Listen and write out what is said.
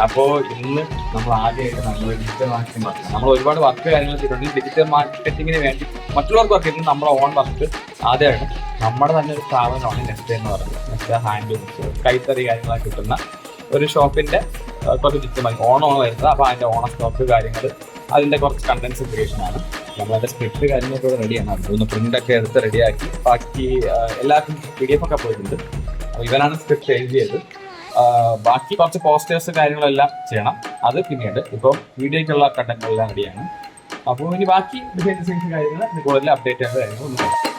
അപ്പോൾ ഇന്ന് നമ്മൾ ആദ്യമായിട്ട് നമ്മൾ ഡിജിറ്റൽ മാർക്കറ്റിംഗ് പറഞ്ഞു. നമ്മൾ ഒരുപാട് വർക്ക് കാര്യങ്ങൾ ചെയ്തിട്ടുണ്ട്. ഡിജിറ്റൽ മാർക്കറ്റിങ്ങിന് വേണ്ടി മറ്റുള്ളവർക്ക് വർക്ക് ചെയ്യുന്നത് നമ്മുടെ ഓൺ വർക്ക് ആദ്യമായിട്ട് നമ്മുടെ തന്നെ ഒരു സ്ഥാപനമാണ് നെസ്റ്റ് എന്ന് പറയുന്നത്. നെസ്റ്റ് ഹാൻഡ്ലൂംസ് കൈത്തറി കാര്യങ്ങളൊക്കെ കിട്ടുന്ന ഒരു ഷോപ്പിന്റെ കുറച്ച് ഡിജിറ്റൽ മാർക്കറ്റ് ഓണമാണ് വരുന്നത്. അപ്പോൾ അതിന്റെ ഓണ സ്റ്റോക്ക് കാര്യങ്ങൾ അതിന്റെ കുറച്ച് കണ്ടൻസ് ക്രിയേഷൻ ആണ്. നമ്മളതിന്റെ സ്ക്രിപ്റ്റ് കാര്യങ്ങളൊക്കെ റെഡിയാണ്. അതൊന്ന് പ്രിന്റ് ഒക്കെ എടുത്ത് റെഡിയാക്കി ബാക്കി എല്ലാവർക്കും PDF ഒക്കെ പോയിട്ടുണ്ട്. അപ്പോൾ ഇവനാണ് സ്ക്രിപ്റ്റ് എഴുതിയത്. ബാക്കി കുറച്ച് പോസ്റ്റേഴ്സ് കാര്യങ്ങളെല്ലാം ചെയ്യണം. അത് പിന്നീട് ഇപ്പോൾ വീഡിയോയ്ക്കുള്ള കണ്ടന്റുകളെല്ലാം റെഡിയാണ്. അപ്പോൾ ഇനി ബാക്കി ഡിസൈൻ കാര്യങ്ങൾ കൂടുതൽ അപ്ഡേറ്റ് ചെയ്യേണ്ട കാര്യങ്ങളൊന്നും